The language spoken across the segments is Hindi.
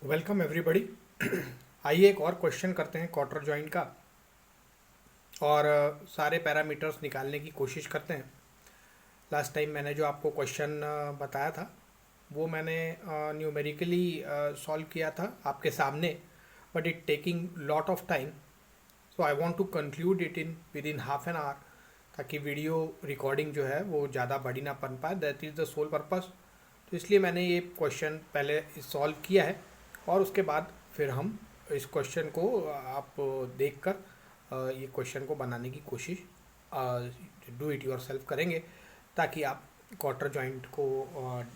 Welcome everybody. आइए एक और क्वेश्चन करते हैं क्वार्टर जॉइंट का और सारे पैरामीटर्स निकालने की कोशिश करते हैं। लास्ट टाइम मैंने जो आपको क्वेश्चन बताया था वो मैंने न्यूमेरिकली सॉल्व किया था आपके सामने, but it taking lot of time, so I want to conclude it in with in half an hour, ताकि वीडियो रिकॉर्डिंग जो है वो ज़्यादा बड़ी ना बन पाए। That is the sole purpose. तो इसलिए मैंने ये क्वेश्चन पहले सॉल्व किया है और उसके बाद फिर हम इस क्वेश्चन को आप देखकर ये क्वेश्चन को बनाने की कोशिश डू इट योर सेल्फ करेंगे, ताकि आप क्वार्टर जॉइंट को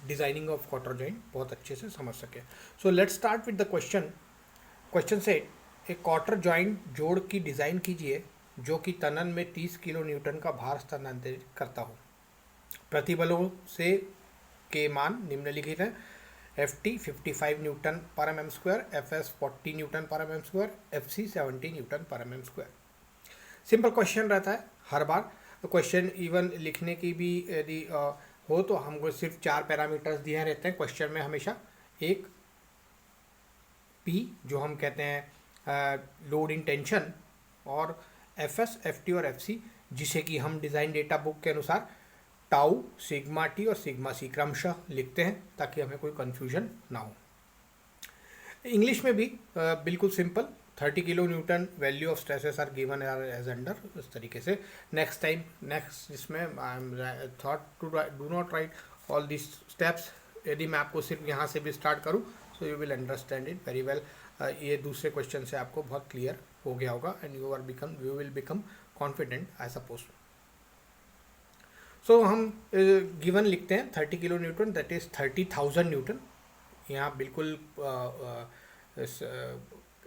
डिज़ाइनिंग ऑफ क्वार्टर जॉइंट बहुत अच्छे से समझ सकें। So let's start with the question. Question से एक क्वार्टर जॉइंट जोड़ की डिज़ाइन कीजिए जो कि तनन में 30 किलो न्यूटन का भार स्थानांतरित करता हो। प्रतिबलों से के मान निम्नलिखित हैं। एफ टी 55 न्यूटन पर M M square, F S 40 newton पर M M square, F C 70 newton पर M M square. Simple question रहता है हर बार। क्वेश्चन इवन लिखने की भी यदि हो तो हमको सिर्फ 4 पैरामीटर्स दिए रहते हैं क्वेश्चन में हमेशा। एक पी जो हम कहते हैं लोड इन टेंशन, और एफ एस, एफ टी और एफ सी जिसे कि हम डिज़ाइन डेटा बुक के अनुसार टाउ, सिग्मा टी और सिग्मा सी क्रमशः लिखते हैं, ताकि हमें कोई कन्फ्यूजन ना हो। इंग्लिश में भी बिल्कुल simple. 30 kilo newton value of stresses are given as under, इस तरीके से। नेक्स्ट इसमें I am thought to do not write all this steps. यदि मैं आपको सिर्फ यहाँ से भी स्टार्ट करूँ so you will understand it very well. ये दूसरे क्वेश्चन से आपको बहुत क्लियर हो गया होगा and you will become confident I suppose. So हम गिवन लिखते हैं 30 kilo newton, that is 30,000 newton. यहाँ बिल्कुल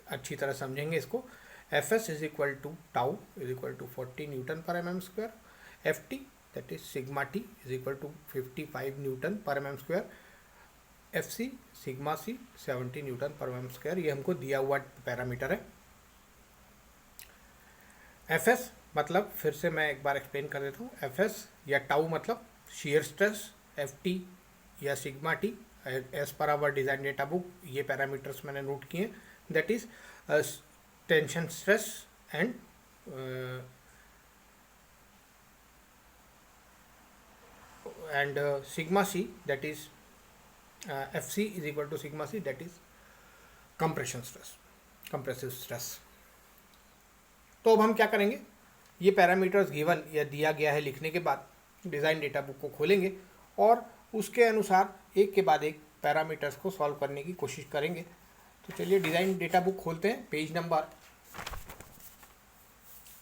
अच्छी तरह समझेंगे इसको। F S is equal to tau is equal to 40 newton पर M M square. F T that is sigma T is equal to 55 newton पर M M square. F C sigma C 70 newton पर एम एम स्क्वायर। ये हमको दिया हुआ पैरामीटर है। एफ एस मतलब फिर से मैं एक बार एक्सप्लेन कर देता हूँ। एफ एस या टाउ मतलब शेयर स्ट्रेस, एफ टी या sigma T as per our design data book ये पैरामीटर्स मैंने नोट किए। That is tension stress and sigma C that is F C is equal to sigma C that is compression stress, compressive stress. तो अब हम क्या करेंगे, ये पैरामीटर्स गिवन या दिया गया है लिखने के बाद डिज़ाइन डेटा बुक को खोलेंगे और उसके अनुसार एक के बाद एक पैरामीटर्स को सॉल्व करने की कोशिश करेंगे। तो चलिए डिज़ाइन डेटा बुक खोलते हैं, पेज नंबर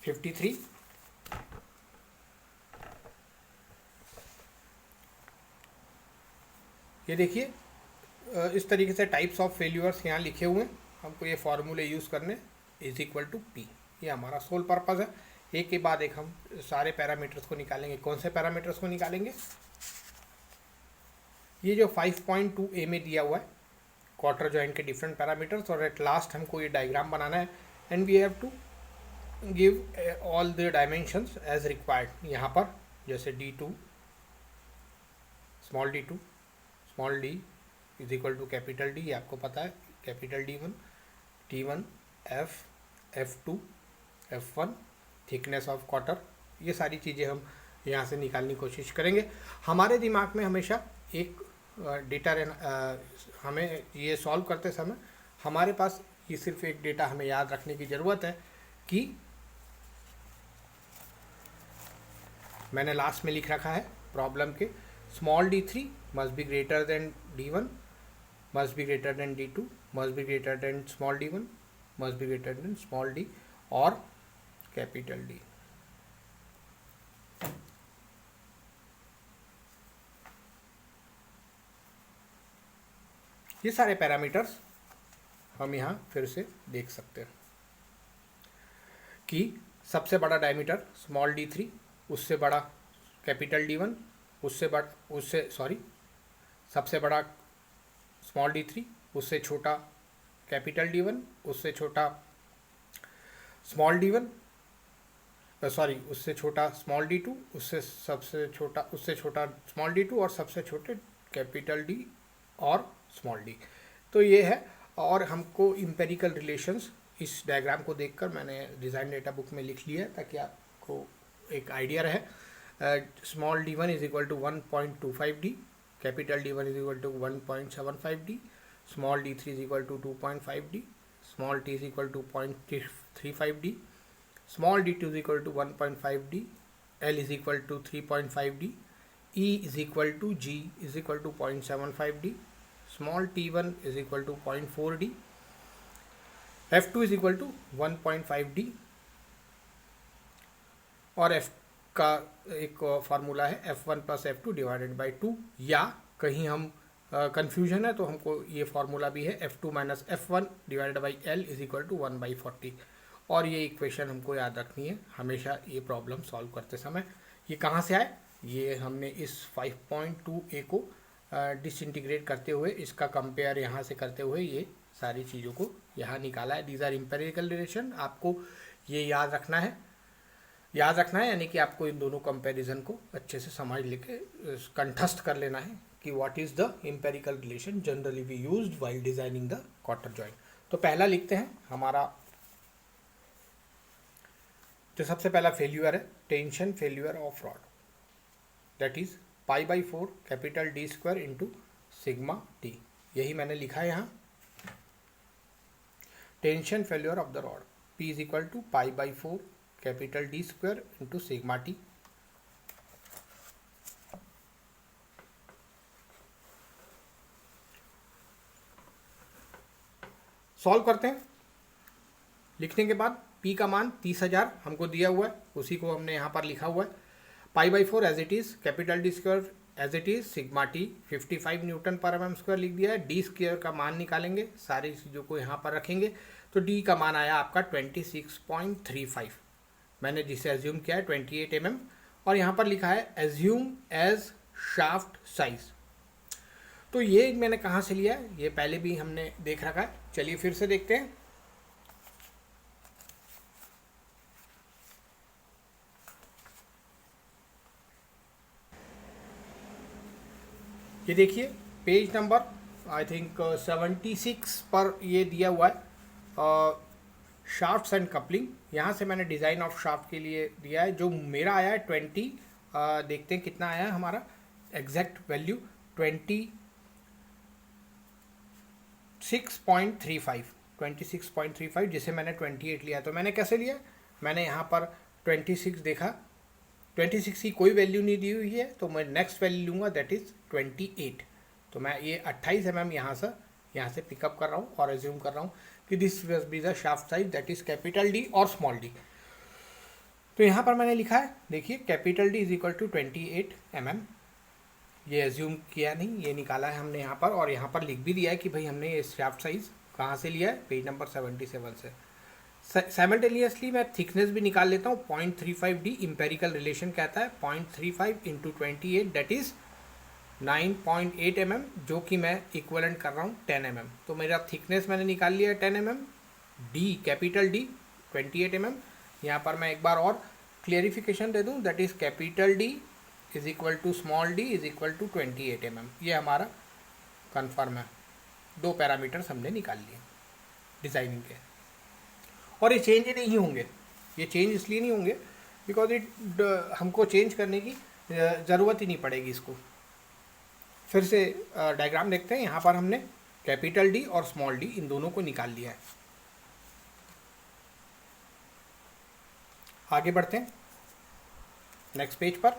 53। ये देखिए इस तरीके से टाइप्स ऑफ फेल्यूअर्स यहाँ लिखे हुए हैं। हमको ये फॉर्मूले यूज़ करने, इज इक्वल टू पी। ये हमारा सोल पर्पज़ है। एक के बाद एक हम सारे पैरामीटर्स को निकालेंगे। कौन से पैरामीटर्स को निकालेंगे? ये जो 5.2 ए में दिया हुआ है क्वार्टर जॉइंट के डिफरेंट पैरामीटर्स, और एट लास्ट हमको ये डायग्राम बनाना है and we have to give all the dimensions as required. यहाँ पर जैसे D2 small d is equal to capital D, ये आपको पता है, capital D1, T1 F2 F1 thickness of quarter. ये सारी चीज़ें हम यहाँ से निकालने की कोशिश करेंगे। हमारे दिमाग में हमेशा एक डेटा हमें ये सॉल्व करते समय हमारे पास ये सिर्फ एक डेटा हमें याद रखने की ज़रूरत है कि मैंने लास्ट में लिख रखा है प्रॉब्लम के, small d3 must be greater than d1, must be greater than d2, must be greater than small d1, must be greater than small d और कैपिटल D। ये सारे पैरामीटर्स हम यहाँ फिर से देख सकते हैं कि सबसे बड़ा डायमीटर स्मॉल d3, उससे बड़ा कैपिटल D1, सबसे बड़ा स्मॉल d3, उससे छोटा कैपिटल D1, उससे छोटा स्मॉल d1, उससे छोटा स्मॉल d2, उससे छोटा स्मॉल d2 और सबसे छोटे कैपिटल D और स्मॉल d। तो ये है। और हमको इम्पेरिकल रिलेशंस इस डायग्राम को देखकर मैंने डिज़ाइन डेटा बुक में लिख लिया है ताकि आपको एक आइडिया रहे। Small d1 is equal to 1.25d, capital D1 is equal to 1.75d, small d3 is equal to 2.5d, small t is equal to 0.35d, small d2 is equal to 1.5d, L is equal to 3.5d, E is equal to G is equal to 0.75d, small t1 is equal to 0.4d, F2 is equal to 1.5d और F का एक फार्मूला है F1 plus F2 divided by 2, या कहीं हम कन्फ्यूजन है तो हमको ये फार्मूला भी है F2 minus F1 divided by L is equal to 1/40। और ये इक्वेशन हमको याद रखनी है हमेशा ये प्रॉब्लम सॉल्व करते समय। ये कहाँ से आए? ये हमने इस 5.2a को डिसइंटीग्रेट करते हुए, इसका कंपेयर यहाँ से करते हुए ये सारी चीज़ों को यहाँ निकाला है। दीज आर एम्पिरिकल रिलेशन, आपको ये याद रखना है यानी कि आपको इन दोनों कंपैरिजन को अच्छे से समझ लेके कंठस्थ कर लेना है कि what is the empirical relation generally we used while designing the quarter joint. तो पहला लिखते हैं हमारा जो सबसे पहला फेल्यूर है, tension failure of rod, that is π/4 capital D square into sigma T। यही मैंने लिखा है यहाँ, tension failure of the rod P is equal to π/4 capital D square into sigma T। Solve करते हैं। लिखने के बाद P का मान 30,000 हमको दिया हुआ है, उसी को हमने यहाँ पर लिखा हुआ है। π/4 as it is, capital D square as it is, sigma T 55 newton पर mm स्क्वायर लिख दिया है। D स्क्वायर का मान निकालेंगे, सारी चीज़ों को यहाँ पर रखेंगे तो D का मान आया आपका 26.35। मैंने जिसे एज्यूम किया है 28 mm, और यहाँ पर लिखा है एज्यूम एज शाफ्ट साइज। तो ये मैंने कहाँ से लिया है, ये पहले भी हमने देख रखा है। चलिए फिर से देखते हैं। ये देखिए पेज नंबर आई थिंक 76 पर ये दिया हुआ है शाफ्ट्स एंड कपलिंग। यहाँ से मैंने डिज़ाइन ऑफ शाफ्ट के लिए दिया है, जो मेरा आया है 20, देखते हैं कितना आया है हमारा एग्जैक्ट वैल्यू, 26.35, जिसे मैंने 28 लिया। तो मैंने कैसे लिया, मैंने यहाँ पर 26 देखा, 26 की कोई वैल्यू नहीं दी हुई है तो मैं नेक्स्ट वैल्यू लूँगा दैट इज़ 28। तो मैं ये 28 mm यहाँ से पिकअप कर रहा हूँ और एज्यूम कर रहा हूँ कि this will be the shaft size that is capital D और स्मॉल d। तो यहाँ पर मैंने लिखा है, देखिए capital D is equal to 28 mm। ये एज्यूम किया नहीं, ये निकाला है हमने यहाँ पर, और यहाँ पर लिख भी दिया है कि भाई हमने ये शाफ्ट साइज कहाँ से लिया है, पेज नंबर 77 से। साइमल्टेनियसली मैं थिकनेस भी निकाल लेता हूँ, 0.35d इम्पेरिकल रिलेशन कहता है 0.35 इंटू 28 दैट इज़ 9.8 mm, जो कि मैं इक्वलेंट कर रहा हूँ 10 mm। तो मेरा थिकनेस मैंने निकाल लिया है 10 mm, D capital D 28 mm। यहाँ पर मैं एक बार और क्लियरिफिकेशन दे दूँ, that is capital D is equal to small d is equal to 28 mm। ये हमारा कन्फर्म है, 2 पैरामीटर्स हमने निकाल लिए डिज़ाइनिंग के। और ये चेंज नहीं होंगे, ये चेंज इसलिए नहीं होंगे बिकॉज हमको चेंज करने की ज़रूरत ही नहीं पड़ेगी इसको। फिर से डायग्राम देखते हैं। यहाँ पर हमने कैपिटल D और स्मॉल d इन दोनों को निकाल लिया है। आगे बढ़ते हैं नेक्स्ट पेज पर।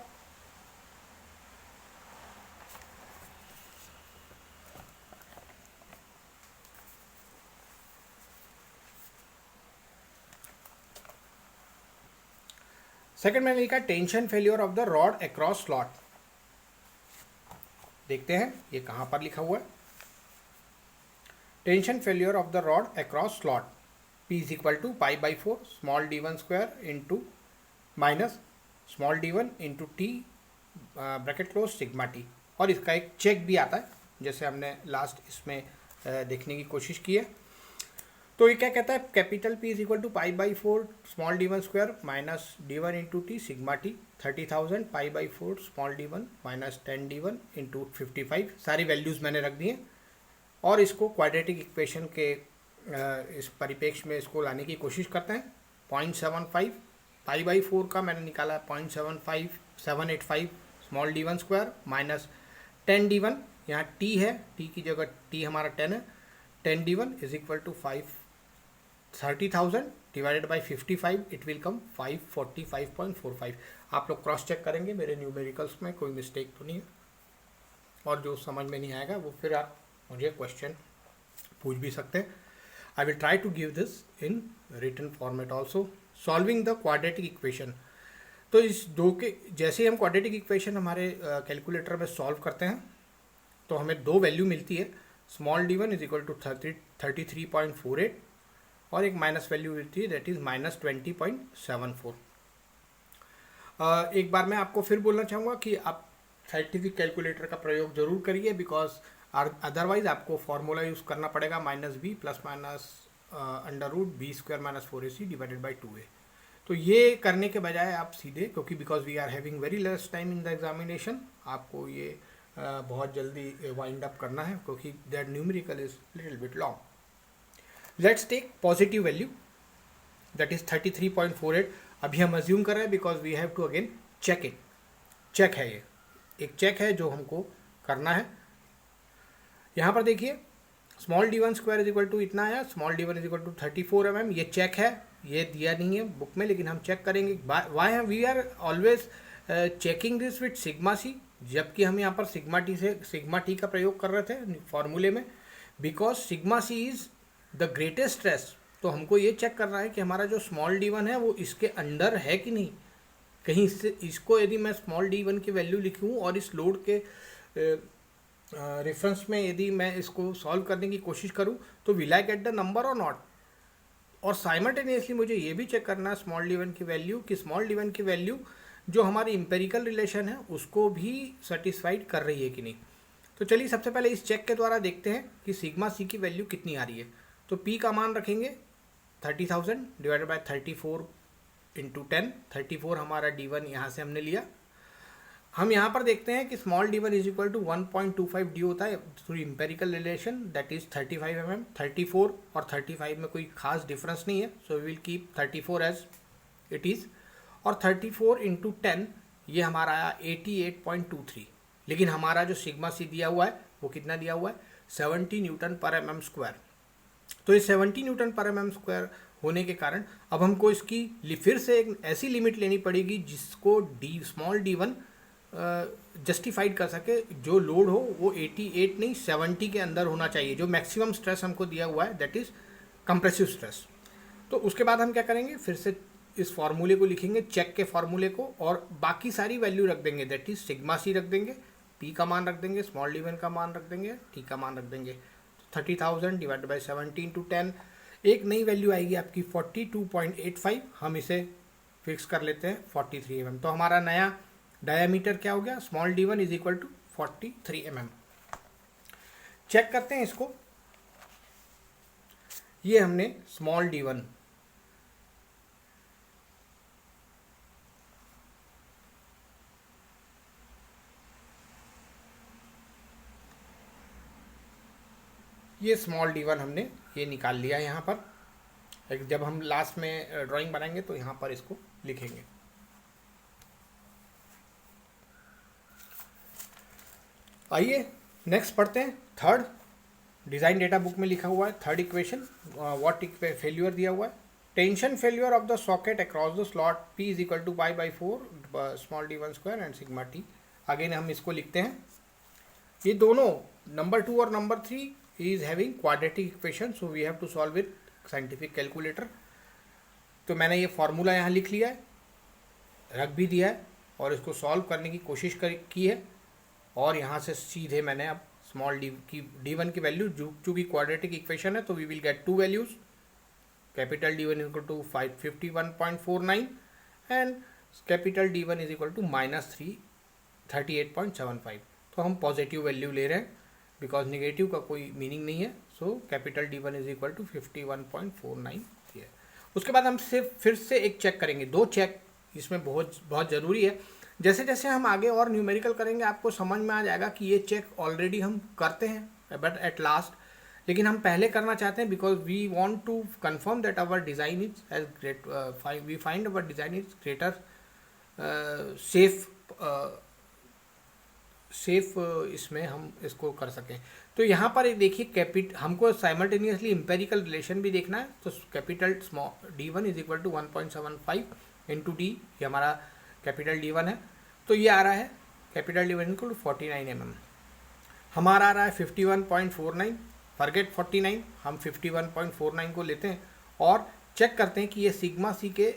सेकंड मैंने लिखा tension failure of the rod across slot. देखते हैं ये कहाँ पर लिखा हुआ है। Tension failure of the rod across slot P is equal to π/4 small d1 square into minus small d1 into T bracket close sigma T। और इसका एक चेक भी आता है, जैसे हमने लास्ट इसमें देखने की कोशिश की है। तो ये क्या कहता है, capital P is equal to π/4 small d1 square minus d1 into T sigma T 30,000 π/4 small d1 minus 10 d1 into 55। सारी वैल्यूज़ मैंने रख दी हैं। और इसको क्वाड्रेटिक इक्वेशन के इस परिप्रेक्ष्य में इसको लाने की कोशिश करते हैं। 0.75 पाई/4 का मैंने निकाला 0.75785 small d1 square minus 10d1, यहाँ t है, t की जगह t हमारा 10 है, 10d1 is equal to 530,000 divided by 55, it will come 545.45। आप लोग क्रॉस चेक करेंगे मेरे न्यूमेरिकल्स में कोई मिस्टेक तो नहीं है, और जो समझ में नहीं आएगा वो फिर आप मुझे क्वेश्चन पूछ भी सकते हैं। I will try to give this in written format also. Solving the quadratic equation, तो इस दो के जैसे ही हम क्वाड्रेटिक इक्वेशन हमारे कैलकुलेटर में सॉल्व करते हैं तो हमें दो वैल्यू मिलती है, small d1 is equal to 33.48 और एक माइनस वैल्यू मिलती है दैट इज -20.74। एक बार मैं आपको फिर बोलना चाहूँगा कि आप साइंटिफिक कैलकुलेटर का प्रयोग जरूर करिए, बिकॉज अदरवाइज आपको फॉर्मूला यूज़ करना पड़ेगा -b + (√b² - 4ac divided by 2a। तो ये करने के बजाय आप सीधे, क्योंकि because we are having very less time in the examination, आपको ये बहुत जल्दी वाइंड अप करना है क्योंकि that numerical is little bit long. Let's take positive value that is 33.48। अभी हम अज्यूम कर रहे हैं because we have to again check it. Check है, ये एक चेक है जो हमको करना है। यहाँ पर देखिए small d1 square is equal to इतना आया, small d1 is equal to 34 mm। ये चेक है, ये दिया नहीं है बुक में, लेकिन हम चेक करेंगे। Why we are always checking this with sigma C, जबकि हम यहाँ पर सिग्मा टी का प्रयोग कर रहे थे फॉर्मूले में, because sigma C is the greatest stress. तो हमको ये चेक करना है कि हमारा जो स्मॉल d1 है वो इसके अंडर है कि नहीं। कहीं इसको यदि मैं स्मॉल d1 की वैल्यू लिखूँ और इस लोड के रेफरेंस में यदि मैं इसको सॉल्व करने की कोशिश करूं तो will I get the number और नॉट। और साइमल्टेनियसली मुझे ये भी चेक करना है स्मॉल d1 की वैल्यू, कि स्मॉल d1 की वैल्यू जो हमारी इंपेरिकल रिलेशन है उसको भी सेटिस्फाइड कर रही है कि नहीं। तो चलिए सबसे पहले इस चेक के द्वारा देखते हैं कि सिग्मा सी की वैल्यू कितनी आ रही है। तो p का मान रखेंगे 30,000 डिवाइडेड बाई 34 इंटू 10। 34 हमारा d1 यहाँ से हमने लिया। हम यहाँ पर देखते हैं कि small d1 is equal to 1.25 d होता है through empirical relation, that is 35 mm। 34 और 35 में कोई खास डिफरेंस नहीं है, so we will keep 34 as it is. और 34 इंटू 10 ये हमारा आया 88.23। लेकिन हमारा जो सिग्मा सी दिया हुआ है वो कितना दिया हुआ है, 70 Nm/mm²। तो ये 70 Nm/mm² होने के कारण अब हमको इसकी फिर से एक ऐसी लिमिट लेनी पड़ेगी जिसको स्मॉल d1 जस्टिफाइड कर सके, जो लोड हो वो 88 नहीं 70 के अंदर होना चाहिए, जो मैक्सिमम स्ट्रेस हमको दिया हुआ है दैट इज कंप्रेसिव स्ट्रेस। तो उसके बाद हम क्या करेंगे, फिर से इस फॉर्मूले को लिखेंगे, चेक के फॉर्मूले को, और बाकी सारी वैल्यू रख देंगे, दैट इज सिग्मा सी रख देंगे, पी का मान रख देंगे, स्मॉल d1 का मान रख देंगे, टी का मान रख देंगे। 30,000 डिवाइड बाई 70 इंटू 10, एक नई वैल्यू आएगी आपकी 42.85। हम इसे फिक्स कर लेते हैं 43 mm। तो हमारा नया डायामीटर क्या हो गया, small d1 is equal to 43 mm। Check करते हैं इसको। ये हमने स्मॉल d1 हमने ये निकाल लिया है यहाँ पर। जब हम लास्ट में ड्राइंग बनाएंगे तो यहाँ पर इसको लिखेंगे। आइए नेक्स्ट पढ़ते हैं। थर्ड डिज़ाइन डेटा बुक में लिखा हुआ है, थर्ड इक्वेशन व्हाट फेल्यूर दिया हुआ है, tension failure of the socket across the slot P is equal to π/4 small d1 square and sigma T. Again हम इसको लिखते हैं। ये दोनों नंबर 2 और number 3 is having quadratic equation, so we have to solve with scientific calculator. तो मैंने ये फॉर्मूला यहाँ लिख लिया है, रख भी दिया है, और इसको सॉल्व करने की कोशिश की है। और यहाँ से सीधे मैंने अब स्मॉल d1 की वैल्यू, चूँकि क्वाड्रेटिक इक्वेशन है तो we will get two values, capital D1 is equal to 551.49 and capital D1 is equal to -38.75। तो हम पॉजिटिव वैल्यू ले रहे हैं बिकॉज निगेटिव का कोई मीनिंग नहीं है। So capital D1 is equal to 51.49 है। उसके बाद हम सिर्फ फिर से एक चेक करेंगे, दो चेक इसमें बहुत ज़रूरी है। जैसे जैसे हम आगे और न्यूमेरिकल करेंगे आपको समझ में आ जाएगा कि ये चेक ऑलरेडी हम करते हैं, बट एट लास्ट लेकिन हम पहले करना चाहते हैं because we want to confirm that our design is as great, we find our design is greater safe इसमें हम इसको कर सकें। तो यहाँ पर एक देखिए हमको साइमल्टेनियसली इम्पेरिकल रिलेशन भी देखना है। तो capital small D1 is equal to 1.75 into D, ये हमारा कैपिटल D1 है। तो ये आ रहा है capital D1 equal to 49 mm। हमारा आ रहा है 51.49, फॉरगेट 49, हम 51.49 को लेते हैं और चेक करते हैं कि ये सिग्मा सी के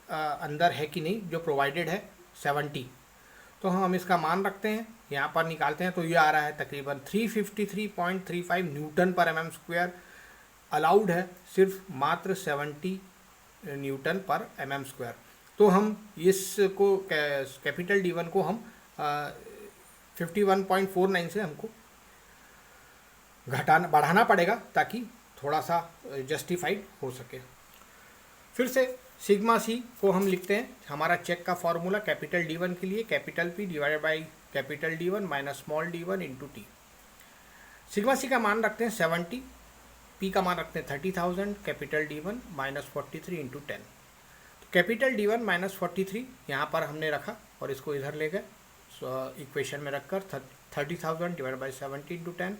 अंदर है कि नहीं, जो प्रोवाइडेड है 70। तो हम इसका मान रखते हैं, यहाँ पर निकालते हैं। तो ये आ रहा है तकरीबन 353.35 न्यूटन पर mm स्क्वायर। अलाउड है सिर्फ मात्र 70 न्यूटन पर mm स्क्वायर। तो हम इसको कैपिटल D1 को हम 51.49 से हमको बढ़ाना पड़ेगा ताकि थोड़ा सा जस्टिफाइड हो सके। फिर से सिग्मा सी को हम लिखते हैं, हमारा चेक का फॉर्मूला कैपिटल D1 के लिए capital P divided by capital D1 minus small d1 into T. Sigma C का मान रखते हैं 70, P का मान रखते हैं 30,000, कैपिटल D1 माइनस 43 इंटू 10। तो कैपिटल D1 माइनस 43 यहाँ पर हमने रखा और इसको इधर ले गए इक्वेशन में रखकर 30,000 डिवाइड बाई 70 इंटू 10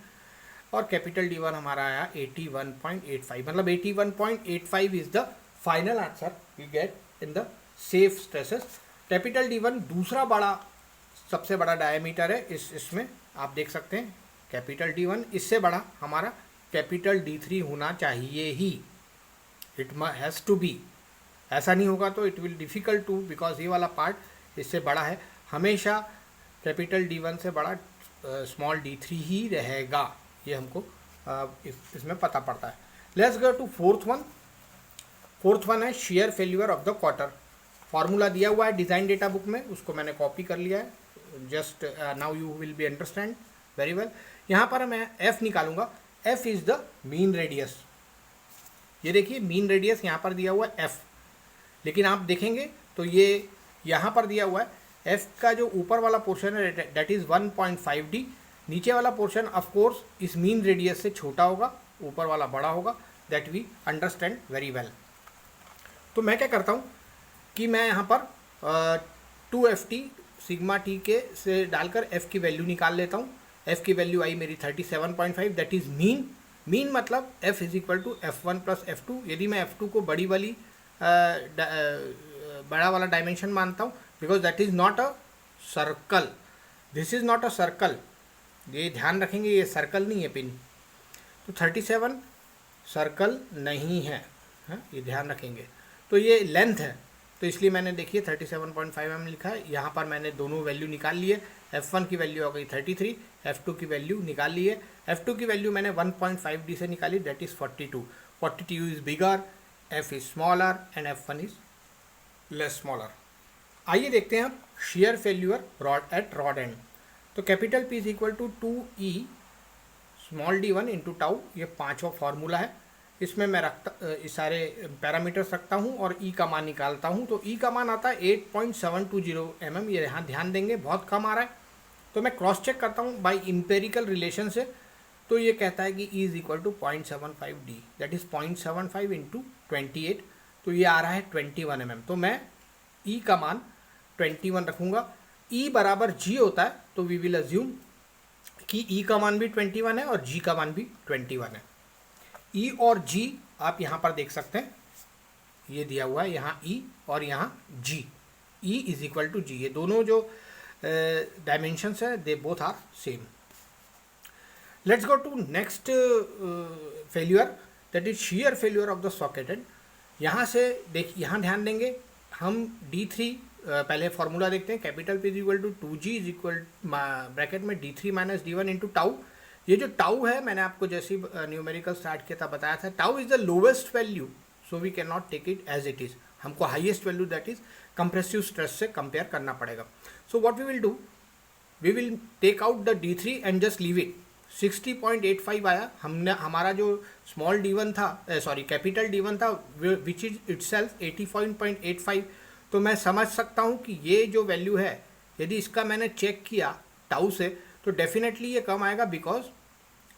और कैपिटल D1 हमारा आया 81.85, मतलब 81.85 is the final answer we get in the safe stresses. Capital D1 दूसरा बड़ा सबसे बड़ा डायमीटर है इसमें आप देख सकते हैं। कैपिटल D1 इससे बड़ा हमारा कैपिटल D3 होना चाहिए ही, इट हैज़ टू बी। ऐसा नहीं होगा तो it will difficult to, because ये वाला पार्ट इससे बड़ा है। हमेशा कैपिटल D1 से बड़ा स्मॉल d3 ही रहेगा, ये हमको इसमें पता पड़ता है। Let's go to fourth one है shear failure of the cotter. Formula दिया हुआ है डिज़ाइन डेटा बुक में, उसको मैंने कॉपी कर लिया है। Just now you will be understand very well. यहाँ पर मैं f निकालूंगा, f is the mean radius. ये देखिए मीन रेडियस यहाँ पर दिया हुआ है f, लेकिन आप देखेंगे तो ये यहाँ पर दिया हुआ है f का जो ऊपर वाला पोर्शन है दैट इज़ 1.5d, नीचे वाला पोर्शन ऑफ कोर्स इस मीन रेडियस से छोटा होगा, ऊपर वाला बड़ा होगा, that we understand very well. तो मैं क्या करता हूँ कि मैं यहाँ पर 2ft सिग्मा टी के से डालकर f की वैल्यू निकाल लेता हूँ। f की वैल्यू आई मेरी 37.5, दैट इज़ मीन मतलब f is equal to f1 plus f2। यदि मैं f2 को बड़ा वाला डायमेंशन मानता हूँ, because that is not a circle, this is not a circle, ये ध्यान रखेंगे, ये सर्कल नहीं है पिन। तो 37 सर्कल नहीं है, ये ध्यान रखेंगे। तो ये लेंथ है, तो इसलिए मैंने देखिए 37.5 mm लिखा है। यहाँ पर मैंने दोनों वैल्यू निकाल लिए। f1 की वैल्यू हो गई 33, f2 की वैल्यू निकाल ली है। f2 की वैल्यू मैंने 1.5d से निकाली, that is 42। 42 is bigger, f is smaller and f1 is less smaller. आइए देखते हैं अब शेयर फेल्यूर रॉड एंड। तो capital P is equal to 2e small d1 into tau, ये पाँचवा फार्मूला है। इसमें मैं इस सारे पैरामीटर्स रखता हूँ और e का मान निकालता हूँ। तो e का मान आता है 8.720 mm, ये यहाँ ध्यान देंगे बहुत कम आ रहा है। तो मैं क्रॉस चेक करता हूँ बाय इम्पेरिकल रिलेशन से, तो ये कहता है कि e is equal to 0.75d, that is 0.75 into 28, तो ये आ रहा है 21 mm। तो मैं e का मान 21 रखूँगा। e बराबर g होता है, तो वी विल अज्यूम कि e का मान भी 21 है और g का मान भी 21 है। e और g आप यहाँ पर देख सकते हैं, ये दिया हुआ है यहाँ e और यहाँ g, e is equal to g, ये दोनों जो डायमेंशंस है they both are same. Let's go to next failure, that is shear failure of the socketed. यहाँ से यहाँ ध्यान देंगे हम d3 पहले फॉर्मूला देखते हैं। Capital P is equal to 2g is equal bracket में d3 minus d1 into tau. ये जो टाउ है मैंने आपको जैसे न्यूमेरिकल स्टार्ट किया था बताया था, tau is the lowest value, so we can not take it as it is. हमको highest value that is compressive stress से कंपेयर करना पड़ेगा। So what we will do, we will take out the d3 and just leave it. 60.85 आया, हमने हमारा जो स्मॉल d1 था, सॉरी कैपिटल d1 था, विच इज इटसेल्फ 85.85। तो मैं समझ सकता हूँ कि ये जो वैल्यू है यदि इसका मैंने चेक किया टाउ से, तो डेफिनेटली ये कम आएगा, because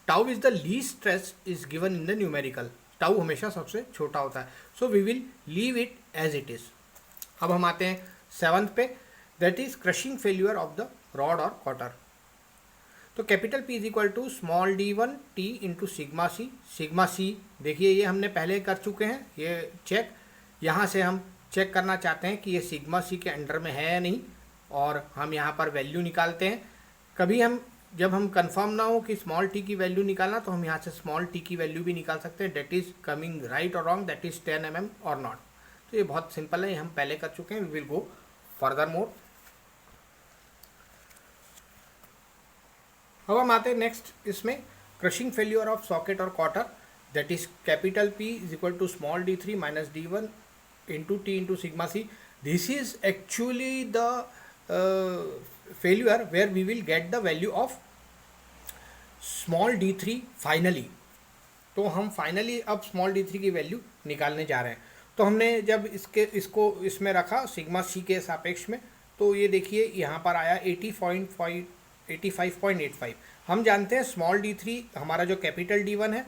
tau is the least stress is given in the numerical, tau हमेशा सबसे छोटा होता है, so we will leave it as it is. अब हम आते हैं 7th पे, that is crushing failure of the rod और कॉटर। तो capital P is equal to small d1 t into sigma c. Sigma c देखिए ये हमने पहले कर चुके हैं, ये चेक, यहाँ से हम चेक करना चाहते हैं कि ये सिग्मा सी के अंडर में है या नहीं, और हम यहाँ पर वैल्यू निकालते हैं। कभी हम जब हम कंफर्म ना हो कि स्मॉल टी की वैल्यू निकालना, तो हम यहाँ से स्मॉल टी की वैल्यू भी निकाल सकते हैं, डेट इज कमिंग राइट और रॉन्ग, दैट इज 10 mm और नॉट। तो ये बहुत सिंपल है, ये हम पहले कर चुके हैं, we will go further more. अब हम आते हैं नेक्स्ट इसमें, क्रशिंग फेल्यूर ऑफ सॉकेट और cotter, that is capital P is equal to small d3 minus d1 into t into sigma c. This is actually the failure where we will get the value of small d3 finally। तो हम फाइनली अब स्मॉल d3 की वैल्यू निकालने जा रहे हैं। तो हमने जब इसको इसमें रखा सिग्मा सी के सापेक्ष में, तो ये देखिए यहाँ पर आया 85.85। हम जानते हैं स्मॉल d3 हमारा जो कैपिटल d1 है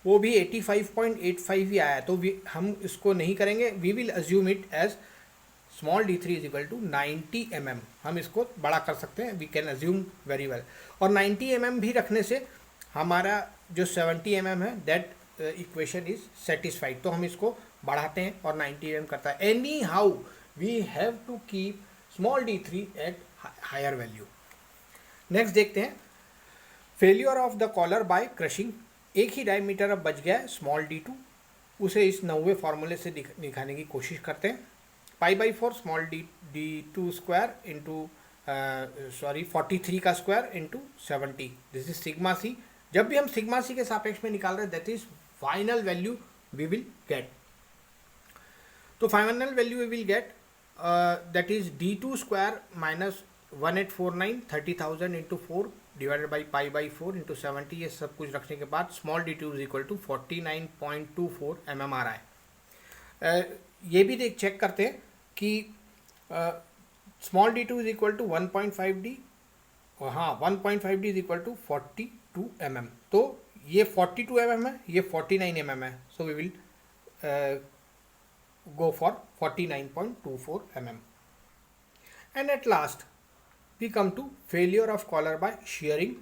वो भी 85.85 ही आया है, तो हम इसको नहीं करेंगे, we will assume it as small d3 is equal to 90 mm। हम इसको बड़ा कर सकते हैं, we can assume very well. और 90 mm भी रखने से हमारा जो 70 mm है दैट इक्वेशन इज सेटिस्फाइड। तो हम इसको बढ़ाते हैं और 90 mm करता है। Anyhow we have to keep small d3 at higher value. Next देखते हैं failure of the collar by crushing. एक ही डायमीटर अब बच गया है स्मॉल d2, उसे इस 90वें फॉर्मूले से दिखाने की कोशिश करते हैं। π/4 स्मॉल d2 स्क्वायर इंटू 43 का square into 70, this is sigma c. जब भी हम सिग्मा सी के सापेक्ष में निकाल रहे हैं that is final value we will get. तो final value we will get that is d2 square minus 1849 30,000 into 4 divided by π/4 into 70। ये सब कुछ रखने के बाद small d2 is equal to 49.24 mm आ रहा है। ये भी चेक करते हैं कि small d2 is equal to 1.5d, और हाँ 1.5d is equal to 42 mm। तो ये 42 mm है, ये 49 mm है, so we will go for 49.24 mm। And at last we come to failure of collar by shearing.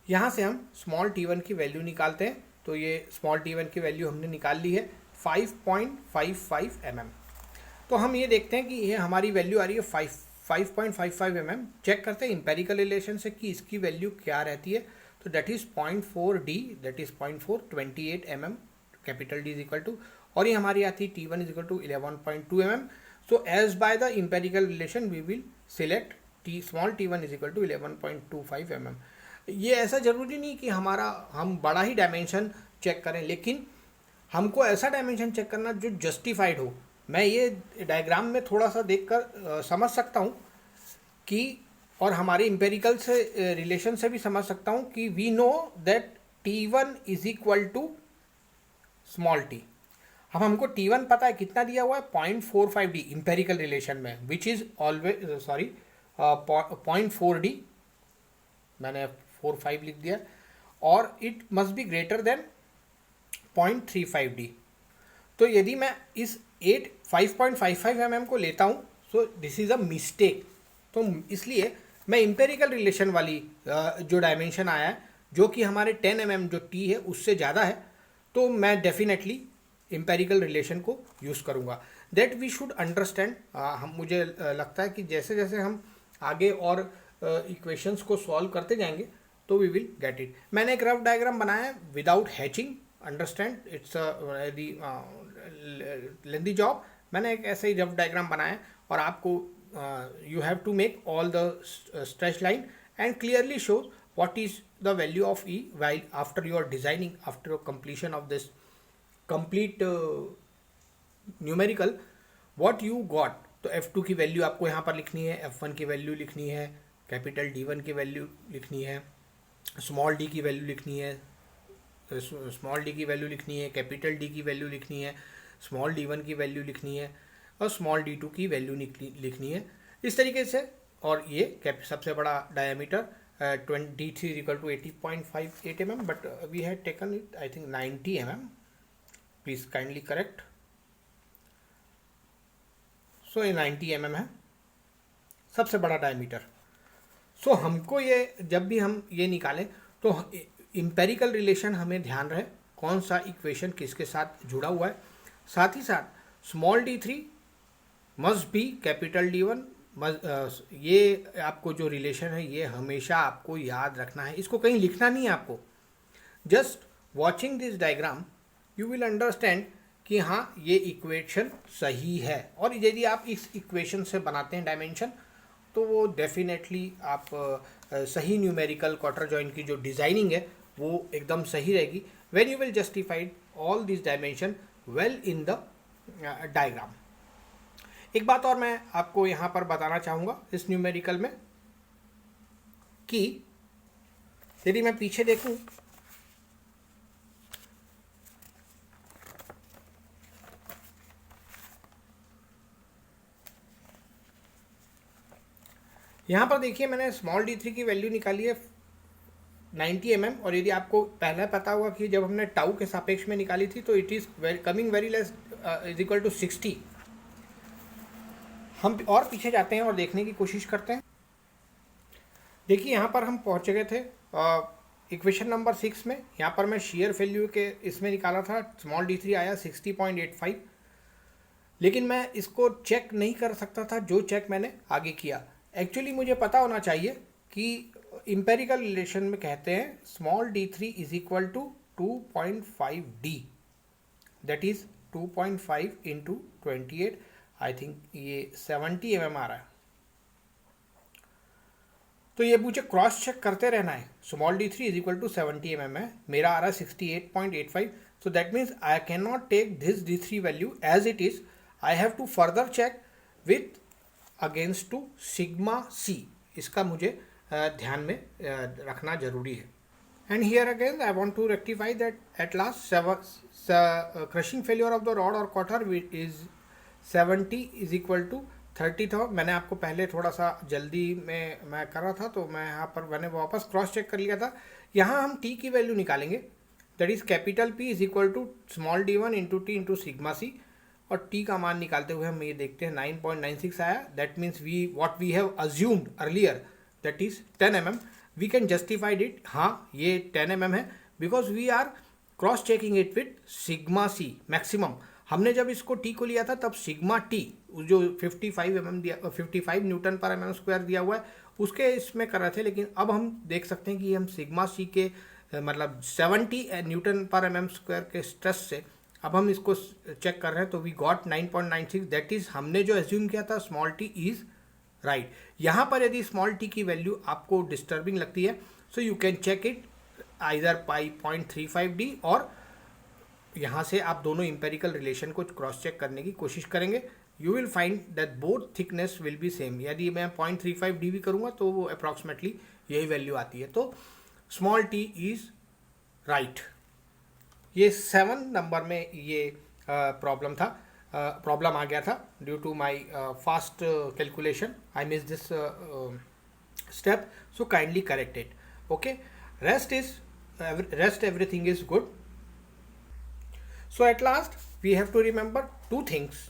यहाँ से हम स्मॉल t1 की वैल्यू निकालते हैं। तो ये स्मॉल t1 की वैल्यू हमने निकाल ली है 5.55 mm। तो हम ये देखते हैं कि ये हमारी वैल्यू आ रही है 5.55 mm। चेक करते हैं इंपेरिकल रिलेशन से कि इसकी वैल्यू क्या रहती है। तो that is 0.4d, that is 0.428 mm capital D is equal to, और ये हमारी आती है t1 is equal to 11.2 mm। So as by the empirical relation we will select small t1 is equal to 11.25 mm। ये ऐसा जरूरी नहीं कि हम बड़ा ही डायमेंशन चेक करें, लेकिन हमको ऐसा डायमेंशन चेक करना जो जस्टिफाइड हो। मैं ये डायग्राम में थोड़ा सा देखकर समझ सकता हूँ कि, और हमारे इंपेरिकल से रिलेशन से भी समझ सकता हूँ कि we know that t1 is equal to small t। अब हमको t1 पता है कितना दिया हुआ है 0.45d इंपेरिकल रिलेशन में, विच इज ऑलवेज 0.4d, मैंने 45 लिख दिया, और it must be greater than 0.35d। तो यदि मैं इस 5.55 mm को लेता हूँ, so this is a mistake. तो इसलिए मैं इंपेरिकल रिलेशन वाली जो डायमेंशन आया है, जो कि हमारे 10 mm जो t है उससे ज़्यादा है, तो मैं डेफिनेटली इंपेरिकल रिलेशन को यूज़ करूँगा। That we should understand. हम मुझे लगता है कि जैसे जैसे हम आगे और इक्वेशंस को सॉल्व करते जाएंगे तो वी विल गेट इट। मैंने एक रफ डायग्राम बनाया है without hatching, understand it's lengthy job. मैंने एक ऐसे ही रफ डायग्राम बनाया है, और आपको you have to make all the stretch line and clearly shows what is the value of e while after you are designing, after your completion of this complete numerical what you got। तो f2 की वैल्यू आपको यहाँ पर लिखनी है, f1 की वैल्यू लिखनी है, कैपिटल D1 की वैल्यू लिखनी है, स्मॉल d की वैल्यू लिखनी है, स्मॉल d की वैल्यू लिखनी है, कैपिटल D की वैल्यू लिखनी है, स्मॉल d1 की वैल्यू लिखनी है, और स्मॉल d2 की वैल्यू लिखनी है, इस तरीके से। और ये सबसे बड़ा diameter D3 is equal to 80.58 mm, but we had taken it I think 90 mm. Please kindly correct. So ये 90 mm है सबसे बड़ा डायमीटर. सो हमको ये जब भी हम ये निकालें तो इम्पेरिकल रिलेशन हमें ध्यान रहे कौन सा इक्वेशन किसके साथ जुड़ा हुआ है. साथ ही साथ small d3 must be capital d1. ये आपको जो रिलेशन है ये हमेशा आपको याद रखना है, इसको कहीं लिखना नहीं है आपको. Just watching this diagram you will understand कि हाँ ये इक्वेशन सही है. और यदि आप इस इक्वेशन से बनाते हैं डायमेंशन तो वो डेफिनेटली आप सही न्यूमेरिकल क्वार्टर जॉइंट की जो डिज़ाइनिंग है वो एकदम सही रहेगी. When you will justified all this dimension well in the diagram. एक बात और मैं आपको यहाँ पर बताना चाहूँगा इस न्यूमेरिकल में कि यदि मैं पीछे देखूँ यहाँ पर देखिए मैंने स्मॉल d3 की वैल्यू निकाली है 90 mm. और यदि आपको पहले पता होगा कि जब हमने टाउ के सापेक्ष में निकाली थी तो it is coming very less is equal to 60. हम और पीछे जाते हैं और देखने की कोशिश करते हैं. देखिए यहाँ पर हम पहुँच गए थे इक्वेशन नंबर 6 में. यहाँ पर मैं शेयर वैल्यू के इसमें निकाला था, स्मॉल d3 आया 60.85. लेकिन मैं इसको चेक नहीं कर सकता था जो चेक मैंने आगे किया. एक्चुअली मुझे पता होना चाहिए कि इम्पेरिकल रिलेशन में कहते हैं small d3 is equal to 2.5d. That is 2.5 into 28. I think ये 70 mm आ रहा है. तो ये मुझे क्रॉस चेक करते रहना है. Small d3 is equal to 70 mm है, मेरा आ रहा है 68.85. So that means I can not take this d3 value as it is. I have to further check with against to sigma C. इसका मुझे ध्यान में रखना जरूरी है. And here again I want to rectify that at last crushing failure of the rod और quarter is 70 is equal to 30 था. मैंने आपको पहले थोड़ा सा जल्दी में मैं कर रहा था तो मैं यहाँ पर मैंने वापस क्रॉस चेक कर लिया था. यहाँ हम टी की वैल्यू निकालेंगे. That is capital P is equal to small d1 into t into sigma c. और टी का मान निकालते हुए हम ये देखते हैं 9.96 आया. That means what we have assumed earlier that is 10 mm. We can justified it. हाँ ये 10 mm है because we are cross checking it with sigma c maximum. हमने जब इसको टी को लिया था तब सिग्मा टी जो 55 mm दिया 55 न्यूटन पर mm स्क्वायर दिया हुआ है उसके इसमें कर रहे थे. लेकिन अब हम देख सकते हैं कि हम सिग्मा सी के मतलब 70 न्यूटन पर mm स्क्वायर के स्ट्रेस से अब हम इसको चेक कर रहे हैं तो वी गॉट 9.96. दैट इज हमने जो एज्यूम किया था स्मॉल टी इज राइट. यहाँ पर यदि स्मॉल टी की वैल्यू आपको डिस्टर्बिंग लगती है so you can check it either by 0.35d और यहाँ से आप दोनों इम्पेरिकल रिलेशन को क्रॉस चेक करने की कोशिश करेंगे. You will find that both thickness will be same. यदि मैं 0.35d भी करूँगा तो वो अप्रॉक्सीमेटली यही वैल्यू आती है. तो स्मॉल टी इज राइट. ये 7 नंबर में ये प्रॉब्लम था, प्रॉब्लम आ गया था due to my fast calculation. I miss this step so kindly correct it. Okay, rest everything is good. So at last we have to remember two things.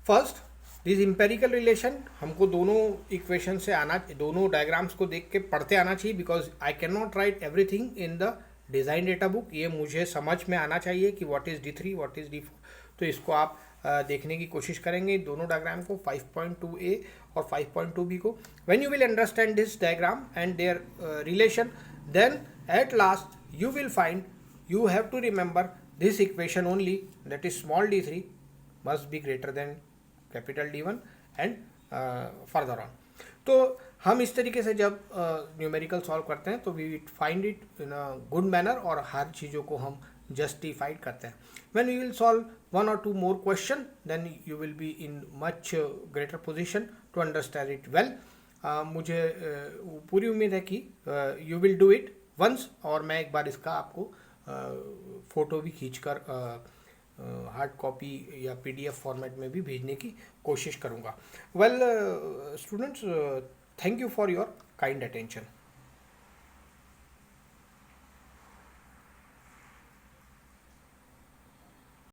First, this empirical relation हमको दोनों इक्वेशन से आना, दोनों डायग्राम्स को देख के पढ़ते आना चाहिए because I can not right everything in the design data book. ये मुझे समझ में आना चाहिए कि what is d3 what is d4. तो इसको आप देखने की कोशिश करेंगे दोनों डायग्राम को 5.2a और 5.2b को. When you will understand this diagram and their relation then at last you will find you have to remember this equation only, that is small d3 must be greater than capital D1 and further on. तो हम इस तरीके से जब न्यूमेरिकल सॉल्व करते हैं तो we find it in a good manner और हर चीज़ों को हम जस्टिफाइड करते हैं. When we will solve 1 or 2 more question then you will be in much greater position to understand it well. मुझे पूरी उम्मीद है कि you will do it once. और मैं एक बार इसका आपको फ़ोटो भी खींचकर हार्ड कॉपी या PDF फॉर्मेट में भी भेजने की कोशिश करूँगा. Well students, thank you for your kind attention.